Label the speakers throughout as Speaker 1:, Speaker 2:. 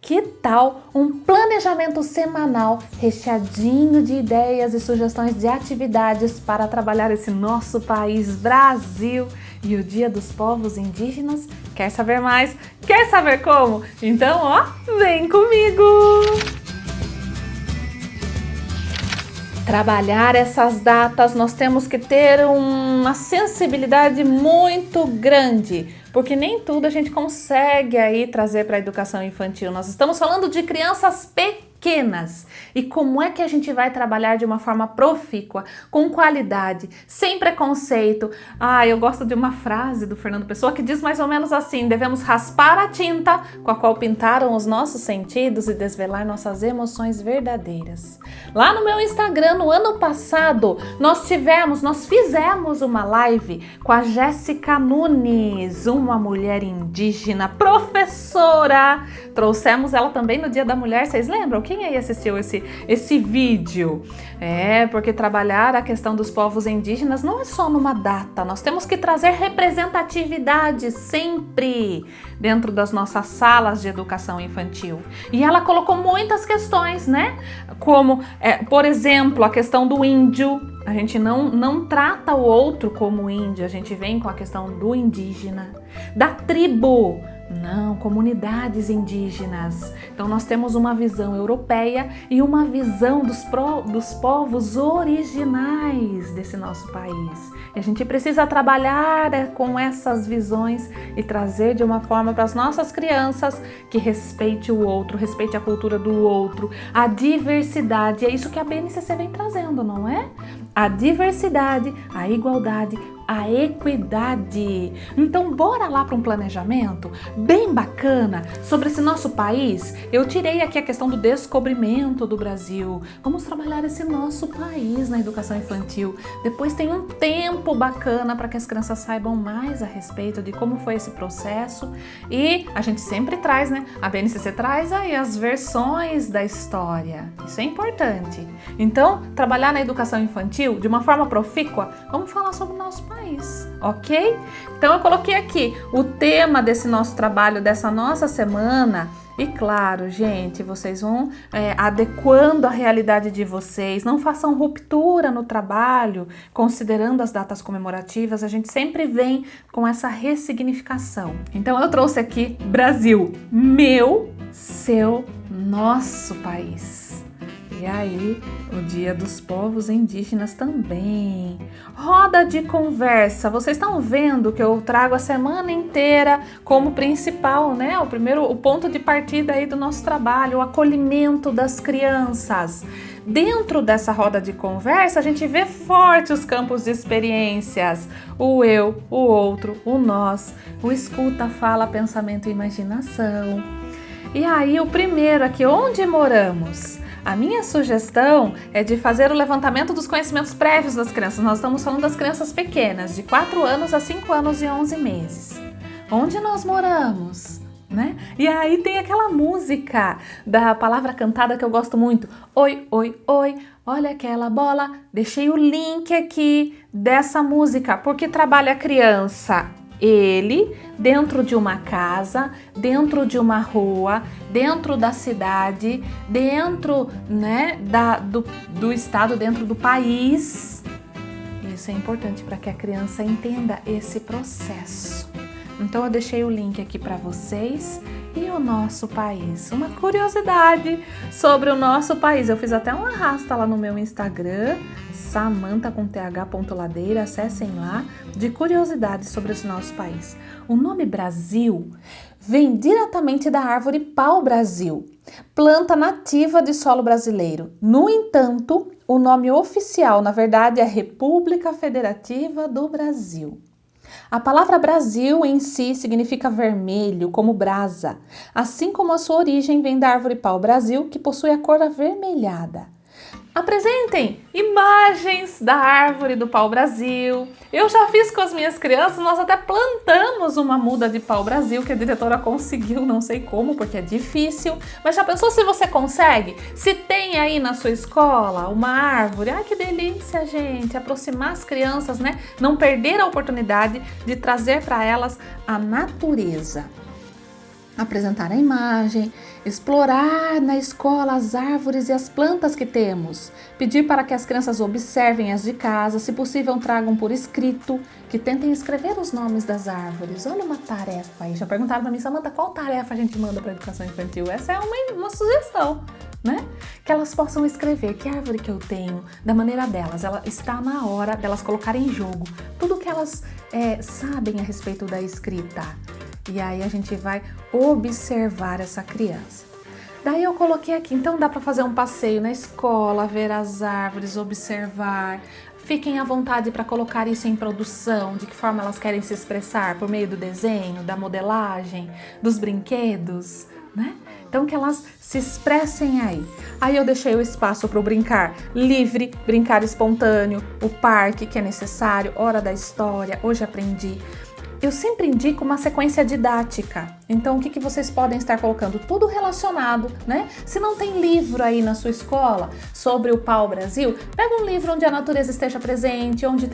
Speaker 1: Que tal um planejamento semanal recheadinho de ideias e sugestões de atividades para trabalhar esse nosso país, Brasil, e o Dia dos Povos Indígenas? Quer saber mais? Quer saber como? Então, vem comigo! Trabalhar essas datas, nós temos que ter uma sensibilidade muito grande, porque nem tudo a gente consegue aí trazer para a educação infantil. Nós estamos falando de crianças pequenas. E como é que a gente vai trabalhar de uma forma profícua, com qualidade, sem preconceito? Eu gosto de uma frase do Fernando Pessoa que diz mais ou menos assim: devemos raspar a tinta com a qual pintaram os nossos sentidos e desvelar nossas emoções verdadeiras. Lá no meu Instagram, no ano passado, nós fizemos uma live com a Jéssica Nunes, uma mulher indígena, professora. Trouxemos ela também no Dia da Mulher, vocês lembram? Quem aí assistiu esse vídeo? Porque trabalhar a questão dos povos indígenas não é só numa data, nós temos que trazer representatividade sempre dentro das nossas salas de educação infantil. E ela colocou muitas questões, né? Como, por exemplo, a questão do índio. A gente não trata o outro como índio, a gente vem com a questão do indígena, da tribo. Não, comunidades indígenas. Então nós temos uma visão europeia e uma visão dos povos originais desse nosso país. E a gente precisa trabalhar com essas visões e trazer de uma forma para as nossas crianças que respeite o outro, respeite a cultura do outro, a diversidade. É isso que a BNCC vem trazendo, não é? A diversidade, a igualdade, a equidade. Então bora lá para um planejamento bem bacana sobre esse nosso país. Eu tirei aqui a questão do descobrimento do Brasil. Vamos trabalhar esse nosso país na educação infantil. Depois tem um tempo bacana para que as crianças saibam mais a respeito de como foi esse processo. E a gente sempre traz, né? A BNCC traz aí as versões da história. Isso é importante. Então, trabalhar na educação infantil de uma forma profícua, vamos falar sobre o nosso país, ok? Então eu coloquei aqui o tema desse nosso trabalho, dessa nossa semana. E claro, gente, vocês vão adequando a realidade de vocês, não façam ruptura no trabalho, considerando as datas comemorativas, a gente sempre vem com essa ressignificação. Então eu trouxe aqui Brasil, meu, seu, nosso país. E aí, o Dia dos Povos Indígenas também. Roda de conversa. Vocês estão vendo que eu trago a semana inteira como principal, né? O ponto de partida aí do nosso trabalho, o acolhimento das crianças. Dentro dessa roda de conversa, a gente vê forte os campos de experiências. O eu, o outro, o nós, o escuta, fala, pensamento e imaginação. E aí, o primeiro aqui, onde moramos? A minha sugestão é de fazer o levantamento dos conhecimentos prévios das crianças. Nós estamos falando das crianças pequenas, de 4 anos a 5 anos e 11 meses. Onde nós moramos? Né? E aí tem aquela música da palavra cantada que eu gosto muito. Oi, oi, oi, olha aquela bola. Deixei o link aqui dessa música, porque trabalha a criança. Ele, dentro de uma casa, dentro de uma rua, dentro da cidade, dentro, né, do estado, dentro do país. Isso é importante para que a criança entenda esse processo. Então eu deixei o link aqui para vocês. E o nosso país, uma curiosidade sobre o nosso país. Eu fiz até um arrasta lá no meu Instagram, samanta.th.ladeira, acessem lá, de curiosidades sobre esse nosso país. O nome Brasil vem diretamente da árvore pau-brasil, planta nativa de solo brasileiro. No entanto, o nome oficial, na verdade, é República Federativa do Brasil. A palavra Brasil em si significa vermelho, como brasa, assim como a sua origem vem da árvore pau-brasil, que possui a cor avermelhada. Apresentem imagens da árvore do pau-brasil. Eu já fiz com as minhas crianças, nós até plantamos uma muda de pau-brasil que a diretora conseguiu, não sei como, porque é difícil. Mas já pensou se você consegue? Se tem aí na sua escola uma árvore, ai que delícia, gente, aproximar as crianças, né? Não perder a oportunidade de trazer para elas a natureza. apresentar a imagem, explorar na escola as árvores e as plantas que temos, pedir para que as crianças observem as de casa, se possível tragam por escrito, que tentem escrever os nomes das árvores. Olha uma tarefa aí, já perguntaram para mim, Samanta, qual tarefa a gente manda para a educação infantil? Essa é uma sugestão, né? Que elas possam escrever que árvore que eu tenho, da maneira delas, ela está na hora delas colocarem em jogo tudo que elas sabem a respeito da escrita. E aí a gente vai observar essa criança. Daí eu coloquei aqui, então dá para fazer um passeio na escola, ver as árvores, observar. Fiquem à vontade para colocar isso em produção, de que forma elas querem se expressar, por meio do desenho, da modelagem, dos brinquedos, né? Então que elas se expressem aí. Aí eu deixei o espaço para o brincar livre, brincar espontâneo, o parque que é necessário, hora da história, hoje aprendi. Eu sempre indico uma sequência didática, então o que vocês podem estar colocando? Tudo relacionado, né? Se não tem livro aí na sua escola sobre o pau-brasil, pega um livro onde a natureza esteja presente, onde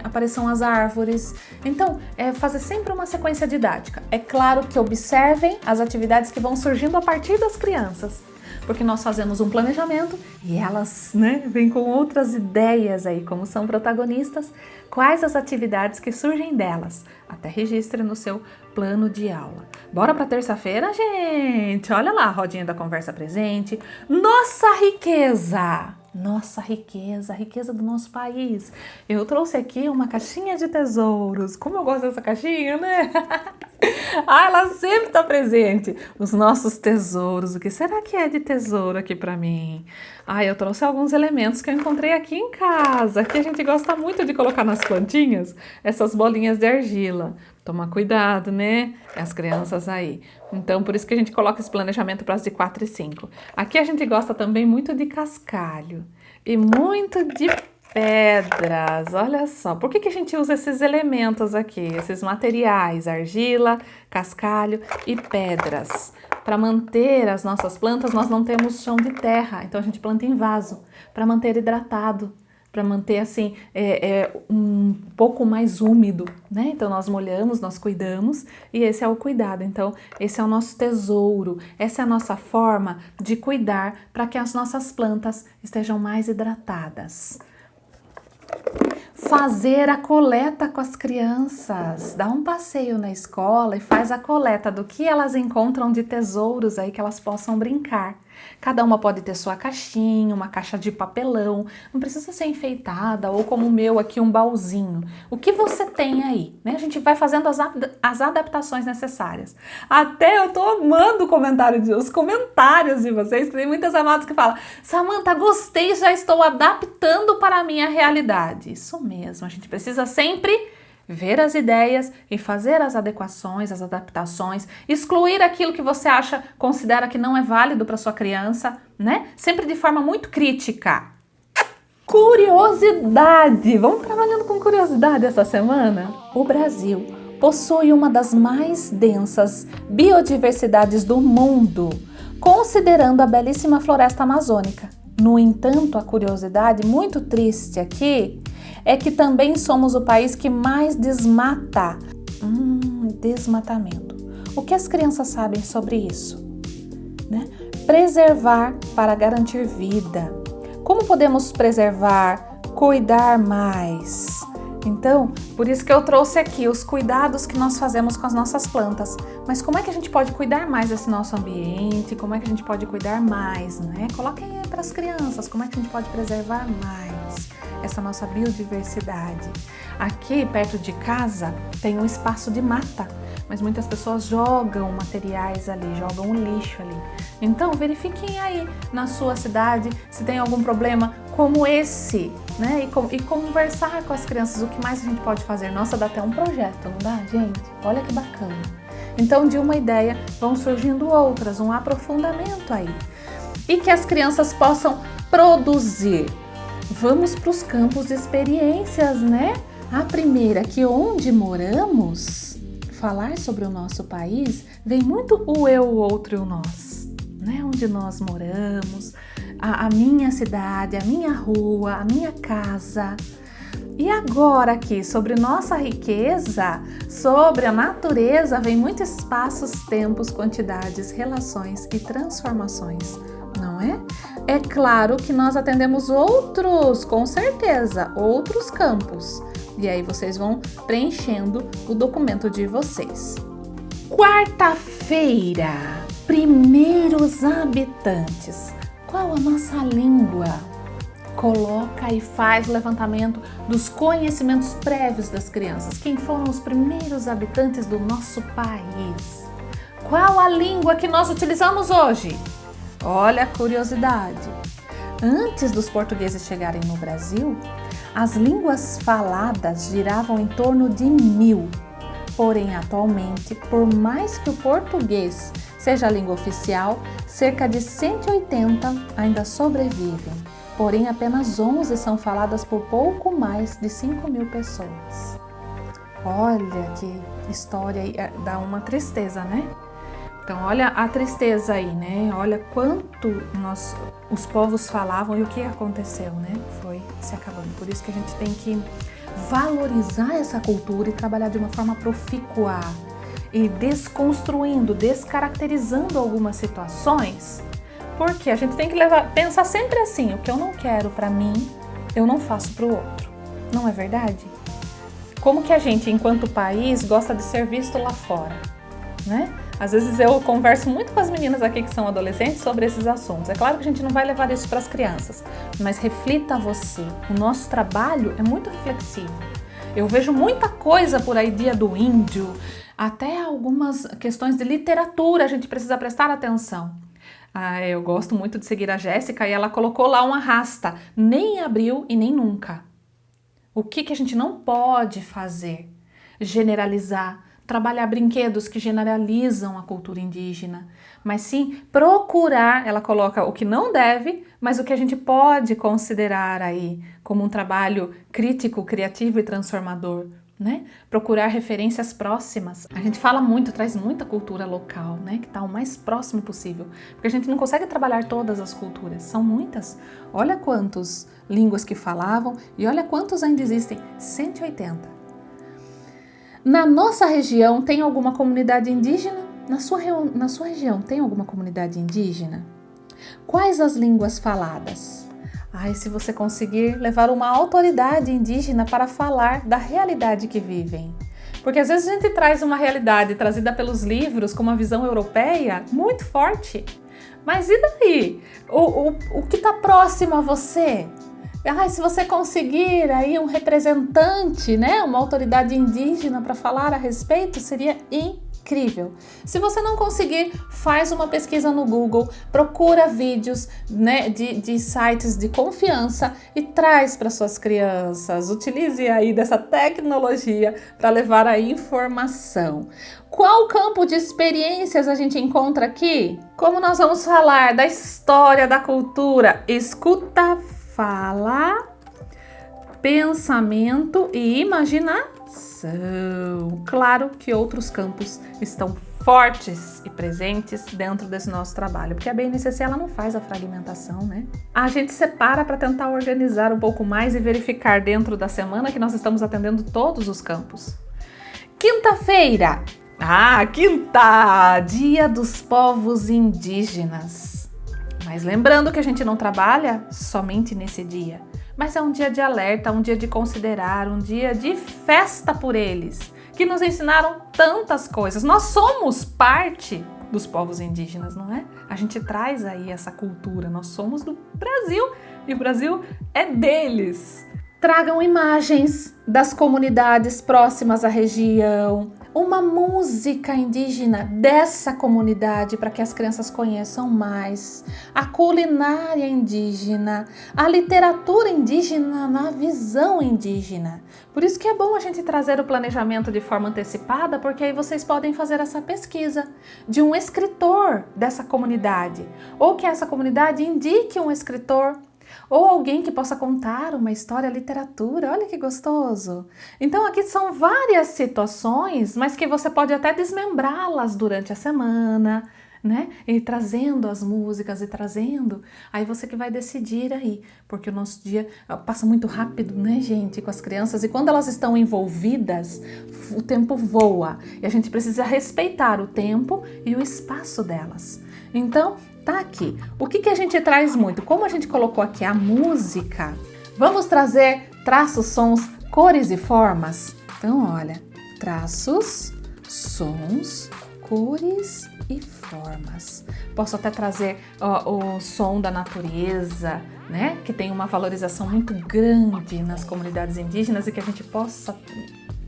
Speaker 1: apareçam as árvores. Então, fazer sempre uma sequência didática. É claro que observem as atividades que vão surgindo a partir das crianças, porque nós fazemos um planejamento e elas, né, vêm com outras ideias aí, como são protagonistas, quais as atividades que surgem delas. Até registre no seu plano de aula. Bora para terça-feira, gente? Olha lá a rodinha da conversa presente. Nossa riqueza! Nossa riqueza, a riqueza do nosso país. Eu trouxe aqui uma caixinha de tesouros. Como eu gosto dessa caixinha, né? Ela sempre está presente. Os nossos tesouros. O que será que é de tesouro aqui para mim? Eu trouxe alguns elementos que eu encontrei aqui em casa, que a gente gosta muito de colocar nas plantinhas, essas bolinhas de argila. Toma cuidado, né? As crianças aí. Então, por isso que a gente coloca esse planejamento para as de 4 e 5. Aqui a gente gosta também muito de cascalho e muito de pedras. Olha só, por que a gente usa esses elementos aqui, esses materiais, argila, cascalho e pedras? Para manter as nossas plantas, nós não temos chão de terra, então a gente planta em vaso, para manter hidratado, para manter assim um pouco mais úmido, né? Então nós molhamos, nós cuidamos e esse é o cuidado. Então esse é o nosso tesouro, essa é a nossa forma de cuidar para que as nossas plantas estejam mais hidratadas. Fazer a coleta com as crianças, dá um passeio na escola e faz a coleta do que elas encontram de tesouros aí que elas possam brincar. Cada uma pode ter sua caixinha, uma caixa de papelão, não precisa ser enfeitada ou como o meu aqui, um baúzinho. O que você tem aí, né? A gente vai fazendo as adaptações necessárias. Até eu tô amando os comentários de vocês, que tem muitas amadas que falam: Samanta, gostei, já estou adaptando para a minha realidade. Isso mesmo, a gente precisa sempre ver as ideias e fazer as adequações, as adaptações, excluir aquilo que você considera que não é válido para sua criança, né? Sempre de forma muito crítica. Curiosidade! Vamos trabalhando com curiosidade essa semana? O Brasil possui uma das mais densas biodiversidades do mundo, considerando a belíssima floresta amazônica. No entanto, a curiosidade muito triste aqui é que também somos o país que mais desmata. Desmatamento. O que as crianças sabem sobre isso? Né? Preservar para garantir vida. Como podemos preservar, cuidar mais? Então, por isso que eu trouxe aqui os cuidados que nós fazemos com as nossas plantas. Mas como é que a gente pode cuidar mais desse nosso ambiente? Como é que a gente pode cuidar mais, né? Coloquem aí para as crianças, como é que a gente pode preservar mais essa nossa biodiversidade. Aqui, perto de casa, tem um espaço de mata, mas muitas pessoas jogam materiais ali, jogam o lixo ali. Então, verifiquem aí na sua cidade se tem algum problema como esse, né? E conversar com as crianças o que mais a gente pode fazer. Nossa, dá até um projeto, não dá, gente? Olha que bacana. Então, de uma ideia vão surgindo outras, um aprofundamento aí. E que as crianças possam produzir. Vamos para os campos de experiências, né? A primeira, que onde moramos, falar sobre o nosso país, vem muito o eu, o outro e o nós, né? Onde nós moramos, a minha cidade, a minha rua, a minha casa. E agora aqui, sobre nossa riqueza, sobre a natureza, vem muitos espaços, tempos, quantidades, relações e transformações, não é? É claro que nós atendemos outros, com certeza, outros campos. E aí vocês vão preenchendo o documento de vocês. Quarta-feira, primeiros habitantes. Qual a nossa língua? Coloca e faz o levantamento dos conhecimentos prévios das crianças. Quem foram os primeiros habitantes do nosso país? Qual a língua que nós utilizamos hoje? Olha a curiosidade. Antes dos portugueses chegarem no Brasil, as línguas faladas giravam em torno de 1000. Porém, atualmente, por mais que o português seja a língua oficial, cerca de 180 ainda sobrevivem. Porém, apenas 11 são faladas por pouco mais de 5.000 pessoas. Olha que história, dá uma tristeza, né? Então, olha a tristeza aí, né? Olha quanto os povos falavam e o que aconteceu, né? Foi se acabando. Por isso que a gente tem que valorizar essa cultura e trabalhar de uma forma profícua e desconstruindo, descaracterizando algumas situações. Porque a gente tem que pensar sempre assim, o que eu não quero para mim, eu não faço para o outro. Não é verdade? Como que a gente, enquanto país, gosta de ser visto lá fora, né? Às vezes eu converso muito com as meninas aqui que são adolescentes sobre esses assuntos. É claro que a gente não vai levar isso para as crianças, mas reflita você. O nosso trabalho é muito reflexivo. Eu vejo muita coisa por aí, Dia do Índio, até algumas questões de literatura a gente precisa prestar atenção. Eu gosto muito de seguir a Jéssica e ela colocou lá um arrasta, nem abril e nem nunca. O que a gente não pode fazer? Generalizar, trabalhar brinquedos que generalizam a cultura indígena, mas sim procurar, ela coloca o que não deve, mas o que a gente pode considerar aí como um trabalho crítico, criativo e transformador, né? Procurar referências próximas. A gente fala muito, traz muita cultura local, né? Que está o mais próximo possível, porque a gente não consegue trabalhar todas as culturas, são muitas. Olha quantas línguas que falavam e olha quantos ainda existem, 180. Na nossa região tem alguma comunidade indígena? Na sua região tem alguma comunidade indígena? Quais as línguas faladas? Se você conseguir levar uma autoridade indígena para falar da realidade que vivem. Porque às vezes a gente traz uma realidade trazida pelos livros com uma visão europeia muito forte. Mas e daí? O que está próximo a você? Se você conseguir aí um representante, né, uma autoridade indígena para falar a respeito, seria incrível. Se você não conseguir, faz uma pesquisa no Google, procura vídeos, né, de sites de confiança e traz para suas crianças. Utilize aí dessa tecnologia para levar a informação. Qual campo de experiências a gente encontra aqui? Como nós vamos falar da história da cultura? Escuta, fala, pensamento e imaginação. Claro que outros campos estão fortes e presentes dentro desse nosso trabalho, porque a BNCC ela não faz a fragmentação, né? A gente separa para tentar organizar um pouco mais e verificar dentro da semana que nós estamos atendendo todos os campos. Quinta-feira, quinta, Dia dos Povos Indígenas. Mas lembrando que a gente não trabalha somente nesse dia, mas é um dia de alerta, um dia de considerar, um dia de festa por eles, que nos ensinaram tantas coisas. Nós somos parte dos povos indígenas, não é? A gente traz aí essa cultura, nós somos do Brasil e o Brasil é deles. Tragam imagens das comunidades próximas à região, uma música indígena dessa comunidade para que as crianças conheçam mais, a culinária indígena, a literatura indígena na visão indígena. Por isso que é bom a gente trazer o planejamento de forma antecipada, porque aí vocês podem fazer essa pesquisa de um escritor dessa comunidade, ou que essa comunidade indique um escritor, ou alguém que possa contar uma história, literatura. Olha que gostoso! Então aqui são várias situações, mas que você pode até desmembrá-las durante a semana, né? E trazendo as músicas e trazendo, aí você que vai decidir aí, porque o nosso dia passa muito rápido, né, gente, com as crianças, e quando elas estão envolvidas, o tempo voa, e a gente precisa respeitar o tempo e o espaço delas. Então, tá aqui. O que a gente traz muito? Como a gente colocou aqui a música, vamos trazer traços, sons, cores e formas? Então, olha, traços, sons, cores e formas. Posso até trazer o som da natureza, né? Que tem uma valorização muito grande nas comunidades indígenas e que a gente possa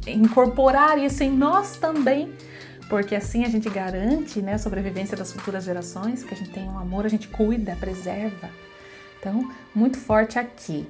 Speaker 1: incorporar isso em nós também, porque assim a gente garante, né, a sobrevivência das futuras gerações, que a gente tem um amor, a gente cuida, preserva. Então, muito forte aqui.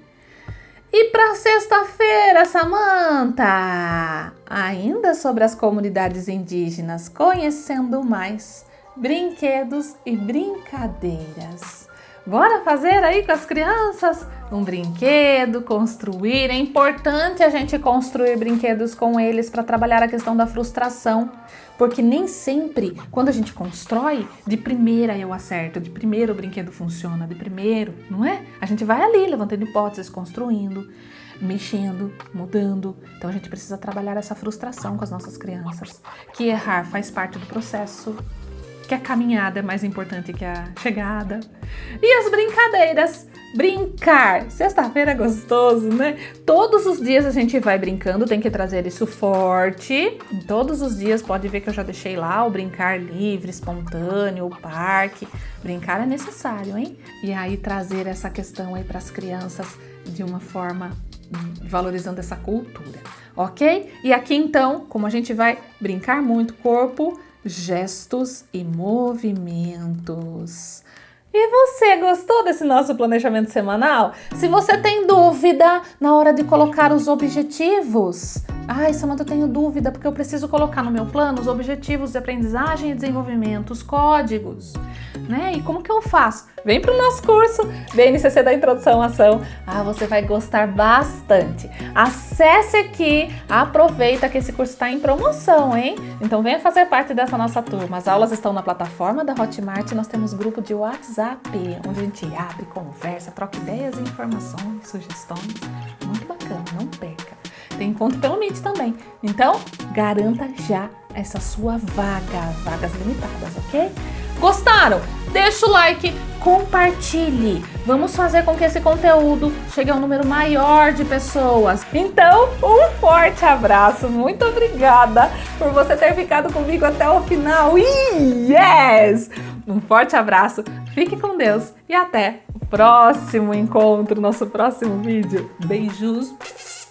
Speaker 1: E para sexta-feira, Samantha, ainda sobre as comunidades indígenas, conhecendo mais brinquedos e brincadeiras. Bora fazer aí com as crianças um brinquedo, construir. É importante a gente construir brinquedos com eles para trabalhar a questão da frustração, porque nem sempre, quando a gente constrói, de primeira eu acerto, de primeiro o brinquedo funciona, de primeiro, não é? A gente vai ali levantando hipóteses, construindo, mexendo, mudando. Então a gente precisa trabalhar essa frustração com as nossas crianças, que errar faz parte do processo, que a caminhada é mais importante que a chegada. E as brincadeiras. Brincar. Sexta-feira é gostoso, né? Todos os dias a gente vai brincando, tem que trazer isso forte. Em todos os dias, pode ver que eu já deixei lá o brincar livre, espontâneo, o parque. Brincar é necessário, hein? E aí trazer essa questão aí para as crianças de uma forma valorizando essa cultura, ok? E aqui então, como a gente vai brincar muito, corpo, gestos e movimentos. E você gostou desse nosso planejamento semanal? Se você tem dúvida na hora de colocar os objetivos, ai, Samantha, eu tenho dúvida porque eu preciso colocar no meu plano os objetivos de aprendizagem e desenvolvimento, os códigos, né? E como que eu faço? Vem para o nosso curso BNCC da Introdução à Ação. Você vai gostar bastante. Acesse aqui, aproveita que esse curso está em promoção, hein? Então venha fazer parte dessa nossa turma. As aulas estão na plataforma da Hotmart, nós temos grupo de WhatsApp, onde a gente abre, conversa, troca ideias, informações, sugestões. Muito bacana, não perca. Tem encontro pelo Meet também. Então, garanta já essa sua vagas limitadas, ok? Gostaram? Deixa o like, compartilhe. Vamos fazer com que esse conteúdo chegue a um número maior de pessoas. Então, um forte abraço. Muito obrigada por você ter ficado comigo até o final. Yes! Um forte abraço. Fique com Deus e até o próximo encontro, nosso próximo vídeo. Beijos!